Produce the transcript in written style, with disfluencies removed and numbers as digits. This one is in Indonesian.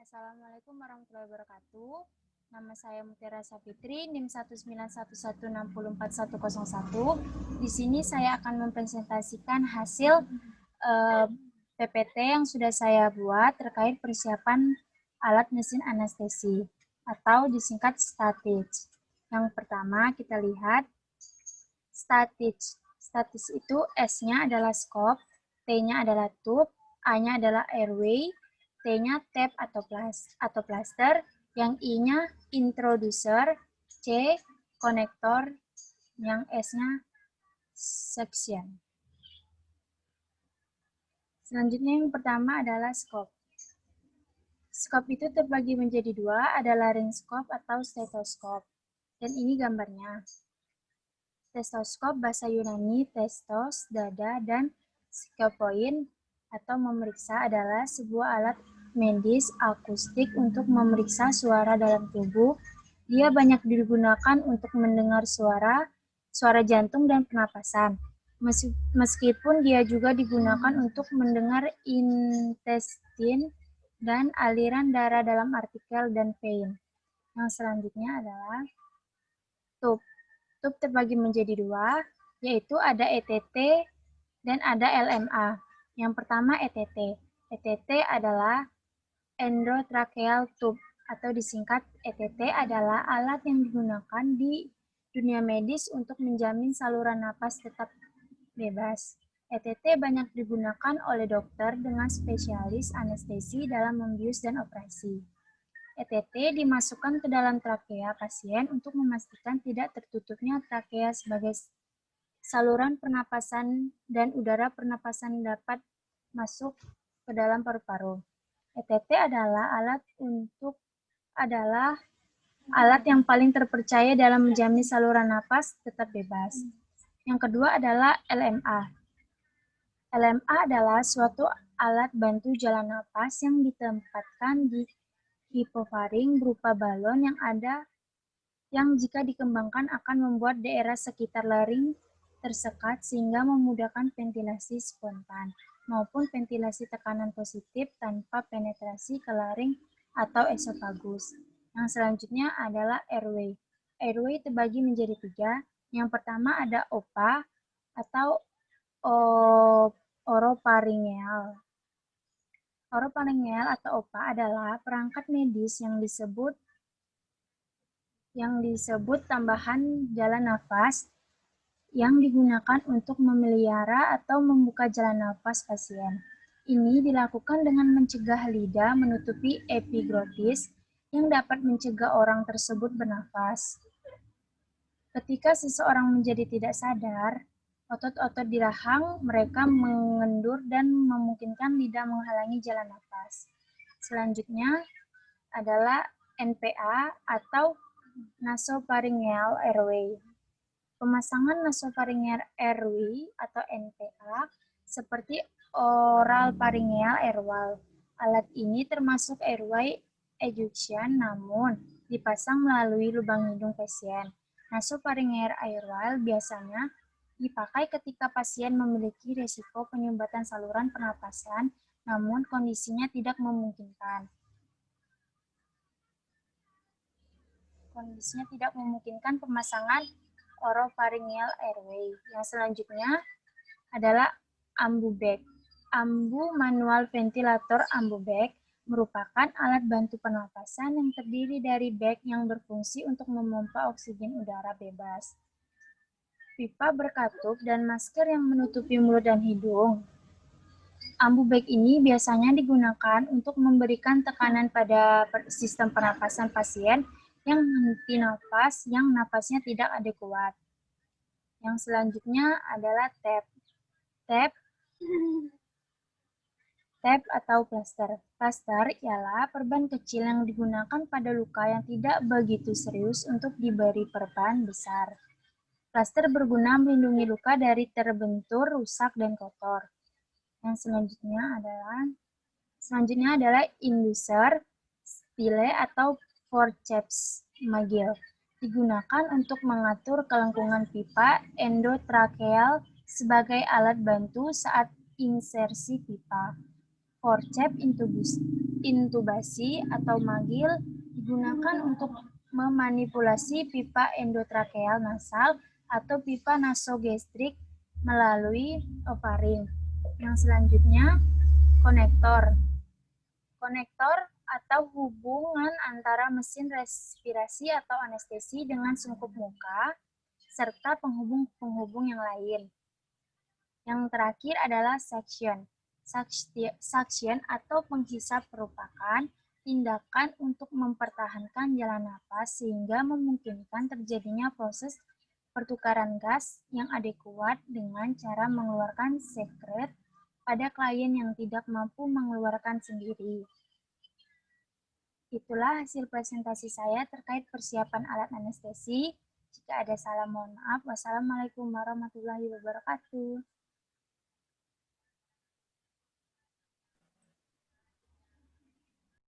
Assalamualaikum warahmatullahi wabarakatuh. Nama saya Mutiara Sapitri, NIM 19116404101. Di sini saya akan mempresentasikan hasil PPT yang sudah saya buat terkait persiapan alat mesin anestesi atau disingkat STATIJ. Yang pertama kita lihat STATIJ. STATIJ itu S-nya adalah scope, T-nya adalah tube, A-nya adalah airway, T-nya tape atau plaster, yang I-nya introducer, C konektor, yang S-nya section. Selanjutnya yang pertama adalah scope. Scope itu terbagi menjadi dua, ada laryngoscope atau stetoskop. Dan ini gambarnya. Stetoskop bahasa Yunani testos, dada, dan scopoin atau memeriksa adalah sebuah alat medis akustik untuk memeriksa suara dalam tubuh. Dia banyak digunakan untuk mendengar suara jantung dan pernapasan. Meskipun dia juga digunakan untuk mendengar intestin dan aliran darah dalam artikel dan vein. Yang selanjutnya adalah tube. Tube terbagi menjadi dua, yaitu ada ETT dan ada LMA. Yang pertama ETT. ETT adalah endotracheal tube atau disingkat ETT adalah alat yang digunakan di dunia medis untuk menjamin saluran napas tetap bebas. ETT banyak digunakan oleh dokter dengan spesialis anestesi dalam membius dan operasi. ETT dimasukkan ke dalam trakea pasien untuk memastikan tidak tertutupnya trakea sebagai saluran pernapasan dan udara pernapasan dapat masuk ke dalam paru-paru. ETT adalah alat yang paling terpercaya dalam menjamin saluran napas tetap bebas. Yang kedua adalah LMA. LMA adalah suatu alat bantu jalan napas yang ditempatkan di hipofaring berupa balon yang jika dikembangkan akan membuat daerah sekitar laring tersekat sehingga memudahkan ventilasi spontan maupun ventilasi tekanan positif tanpa penetrasi ke laring atau esofagus. Yang selanjutnya adalah airway. Airway terbagi menjadi tiga. Yang pertama ada OPA atau orofaringeal. Orofaringeal atau OPA adalah perangkat medis yang disebut tambahan jalan nafas yang digunakan untuk memelihara atau membuka jalan nafas pasien. Ini dilakukan dengan mencegah lidah menutupi epiglotis yang dapat mencegah orang tersebut bernafas. Ketika seseorang menjadi tidak sadar, otot-otot di rahang mereka mengendur dan memungkinkan lidah menghalangi jalan nafas. Selanjutnya adalah NPA atau nasopharyngeal airway. Pemasangan nasopharyngeal airway atau NPA seperti oral pharyngeal airwall. Alat ini termasuk airway ejection namun dipasang melalui lubang hidung pasien. Nasopharyngeal airwall biasanya dipakai ketika pasien memiliki risiko penyumbatan saluran pernapasan namun kondisinya tidak memungkinkan. Pemasangan oropharyngeal airway. Yang selanjutnya adalah ambu bag. Ambu manual ventilator ambu bag merupakan alat bantu pernapasan yang terdiri dari bag yang berfungsi untuk memompa oksigen udara bebas. Pipa berkatup dan masker yang menutupi mulut dan hidung. Ambu bag ini biasanya digunakan untuk memberikan tekanan pada sistem pernapasan pasien yang henti nafas, yang nafasnya tidak adekuat. Yang selanjutnya adalah tape atau plaster. Plaster ialah perban kecil yang digunakan pada luka yang tidak begitu serius untuk diberi perban besar. Plaster berguna melindungi luka dari terbentur, rusak, dan kotor. Yang selanjutnya adalah inducer, stile, atau forceps magil. Digunakan untuk mengatur kelengkungan pipa endotracheal sebagai alat bantu saat insersi pipa. Forceps intubasi atau magil digunakan untuk memanipulasi pipa endotrakeal nasal atau pipa nasogestrik melalui ofaring. Yang selanjutnya, konektor. Konektor atau hubungan antara mesin respirasi atau anestesi dengan sungkup muka, serta penghubung-penghubung yang lain. Yang terakhir adalah suction. Suction atau penghisap merupakan tindakan untuk mempertahankan jalan napas sehingga memungkinkan terjadinya proses pertukaran gas yang adekuat dengan cara mengeluarkan sekret pada klien yang tidak mampu mengeluarkan sendiri. Itulah hasil presentasi saya terkait persiapan alat anestesi. Jika ada salah, mohon maaf. Wassalamualaikum warahmatullahi wabarakatuh.